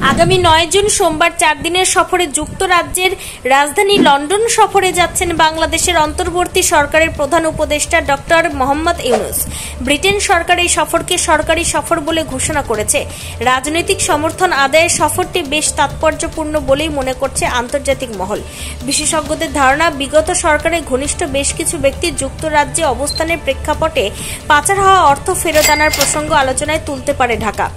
আগামী 9 জুন সোমবার 4 দিনের সফরে যুক্তরাজ্যের রাজধানী লন্ডন সফরে যাচ্ছেন বাংলাদেশের অন্তর্বর্তী সরকারের প্রধান উপদেষ্টা ডক্টর মোহাম্মদ ইউনূস। ব্রিটেন সরকার এই সফরকে সরকারি সফর বলে ঘোষণা করেছে। রাজনৈতিক সমর্থন আদায়ের সফরটি বেশ তাৎপর্যপূর্ণ বলেই মনে করছে আন্তর্জাতিক মহল। বিশেষজ্ঞদের ধারণা, বিগত সরকারের ঘনিষ্ঠ বেশ কিছু ব্যক্তি যুক্তরাজ্যে অবস্থানের প্রেক্ষাপটে পাচার হওয়া অর্থ ফেরত আনার প্রসঙ্গ আলোচনায় তুলতে পারে ঢাকা।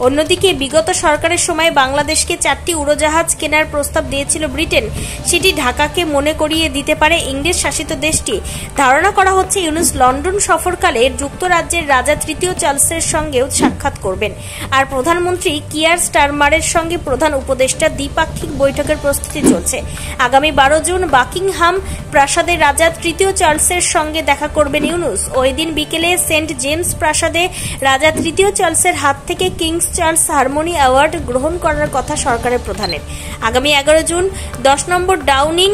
অন্যদিকে বিগত সরকারের সময় বাংলাদেশকে 4টি উড়োজাহাজ কেনার প্রস্তাব দিয়েছিল ব্রিটেন, সেটি ঢাকাকে মনে করিয়ে দিতে পারে ইংরেজ শাসিত দেশটি। ধারণা করা হচ্ছে ইউনূস লন্ডন সফরকালে যুক্তরাজ্যের রাজা তৃতীয় চার্লসের সঙ্গেও সাক্ষাৎ করবেন। আর প্রধানমন্ত্রী কিয়ার স্টারমারের সঙ্গে প্রধান উপদেষ্টা দ্বিপাক্ষিক বৈঠকের প্রস্তুতি চলছে। আগামী 12 জুন বাকিংহাম প্রাসাদে রাজা তৃতীয় চার্লসের সঙ্গে দেখা করবেন ইউনূস। ওই দিন বিকেলে সেন্ট জেমস প্রাসাদে রাজা তৃতীয় চার্লসের হাত থেকে কিংস চার্লস হারমোনি অ্যাওয়ার্ড গ্রহণ করার কথা সরকারের প্রধানের। আগামী 11 জুন 10 নম্বর ডাউনিং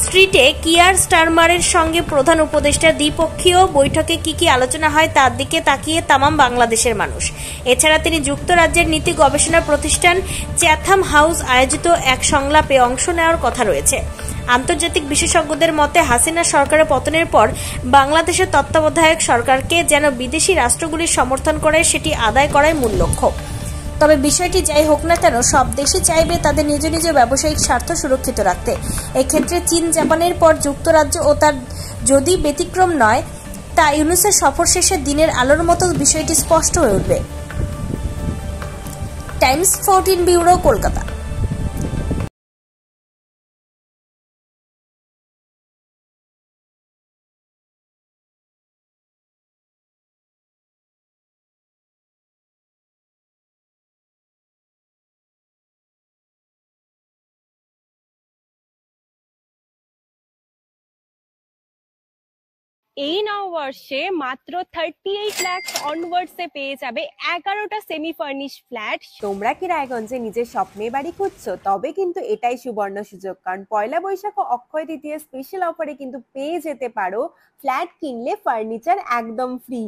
স্ট্রিটে কিয়ার স্টারমারের সঙ্গে প্রধান উপদেষ্টার দ্বিপক্ষীয় বৈঠকে কি আলোচনা হয় তার দিকে তাকিয়ে তামাম বাংলাদেশের মানুষ। এছাড়া তিনি যুক্তরাজ্যের নীতি গবেষণা প্রতিষ্ঠান চ্যাথাম হাউস আয়োজিত এক সংলাপে অংশ নেওয়ার কথা রয়েছে। আন্তর্জাতিক বিশেষজ্ঞদের মতে, হাসিনা সরকারের পতনের পর বাংলাদেশের তত্ত্বাবধায়ক সরকারকে যেন বিদেশি রাষ্ট্রগুলির সমর্থন করে সেটি আদায় করাই মূল লক্ষ্য। তবে বিষয়টি যাই হোক না কেন, সব দেশই চাইবে তাদের নিজ নিজ ব্যবসায়িক স্বার্থ সুরক্ষিত রাখতে। এক্ষেত্রে চীন, জাপানের পর যুক্তরাজ্য ও তার যদি ব্যতিক্রম নয়, তা ইউনূসের সফর শেষে দিনের আলোর মতো বিষয়টি স্পষ্ট হয়ে উঠবে। Times 14 bureau, Kolkata. এই নববর্ষে মাত্র 38 লাখ অনওয়ার্ডসে পেয়ে যাবে 11টা সেমি ফার্নিশ ফ্ল্যাট। তোমরা কি রায়গঞ্জে নিজের স্বপ্নের বাড়ি খুঁজছো? তবে কিন্তু এটাই সুবর্ণ সুযোগ, কারণ পয়লা বৈশাখ ও অক্ষয় তৃতীয় স্পেশাল অফারে কিন্তু পেয়ে যেতে পারো ফ্ল্যাট কিনলে ফার্নিচার একদম ফ্রি।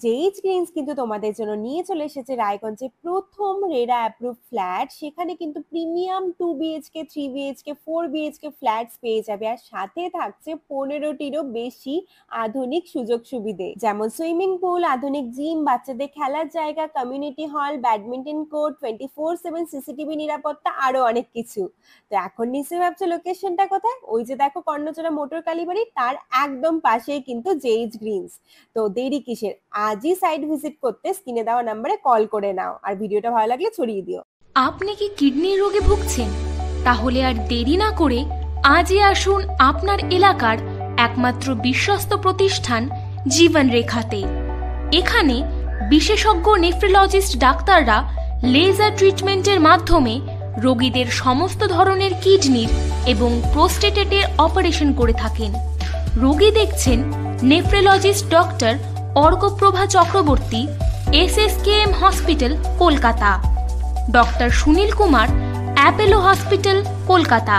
জেইচ গ্রিনস কিন্তু তোমাদের জন্য নিয়ে চলে এসেছে রায়গঞ্জে প্রথম রেরা অ্যাপ্রুভ ফ্ল্যাট। সেখানে কিন্তু premium 2 BHK, 3 BHK, 4 BHK flats পেয়ে যাবে, আর সাথে থাকছে 15টিরও বেশি আধুনিক সুযোগ সুবিধে, যেমন সুইমিং পুল, আধুনিক জিম, বাচ্চাদের খেলার জায়গা, community hall, badminton court, 24/7 CCTV নিরাপত্তা, আরো অনেক কিছু। তো এখন নিশ্চয়ই ভাবছো লোকেশনটা কোথায়? ওই যে দেখো কর্ণচড়া মোটর কালীবাড়ি, তার একদম পাশেই কিন্তু জেইচ গ্রিনস। তো দেরি কিসের? আজই সাইট ভিজিট করতে স্ক্রিনে দেওয়া নম্বরে কল করে নাও, আর ভিডিওটা ভালো লাগলে ছড়িয়ে দিও। আপনি কি কিডনির রোগে ভুগছেন? তাহলে আর দেরি না করে আজই আসুন আপনার এলাকার একমাত্র বিশ্বস্ত প্রতিষ্ঠান জীবন রেখাতে। এখানে বিশেষজ্ঞ নেফ্রোলজিস্ট ডাক্তাররা লেজার ট্রিটমেন্টের মাধ্যমে রোগীদের সমস্ত ধরনের কিডনির এবং প্রোস্টেটের অপারেশন করে থাকেন। রোগী দেখছেন nephrologist doctor Arkaprava Chakraborty, SSKM hospital, Kolkata; doctor Sunil Kumar, Apollo hospital, Kolkata;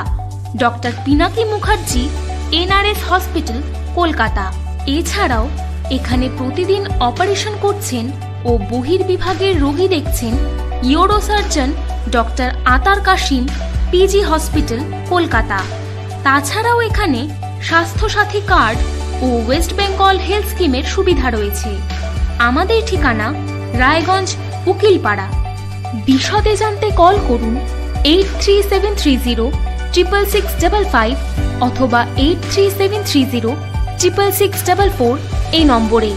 doctor Pinaki Mukherjee, NRS hospital, Kolkata. এছাড়াও এখানে প্রতিদিন অপারেশন করছেন ও বহির্বিভাগের রোগী দেখছেন ইউরোসার্জন ডক্টর আতার কাশিম, PG হসপিটাল, কলকাতা। তাছাড়াও এখানে স্বাস্থ্যসাথী কার্ড ও ওয়েস্ট বেঙ্গল হেলথ স্কিমের সুবিধা রয়েছে। আমাদের ঠিকানা রায়গঞ্জ, উকিলপাড়া। বিশদে জানতে কল করুন 8373066655 অথবা 8373066644 এই নম্বরে।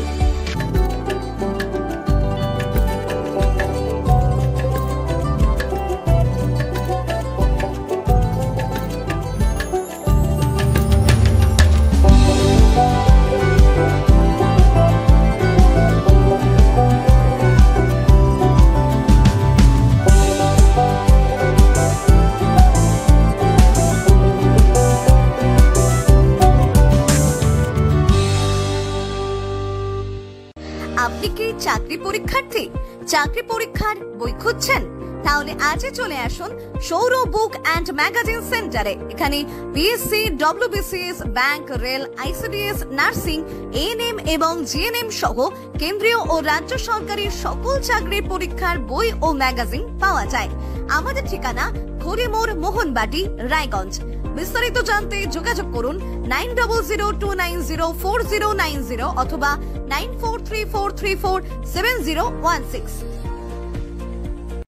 আপনি কি চাকরি পরীক্ষার্থী? চাকরি পরীক্ষার বই খুঁজছেন? তাহলে আজই চলে আসুন সৌরভ বুক অ্যান্ড ম্যাগাজিন সেন্টারে। এখানে BSc, WBCS, bank, rail, ICDS, nursing, ANM এবং GNM সহ কেন্দ্রীয় ও রাজ্য সরকারি সকল চাকরির পরীক্ষার বই ও ম্যাগাজিন পাওয়া যায়। আমাদের ঠিকানা খড়িমোড় মোহনবাটি রায়গঞ্জ। বিস্তারিত জানতে যোগাযোগ করুন 9002904090 অথবা 9434347016।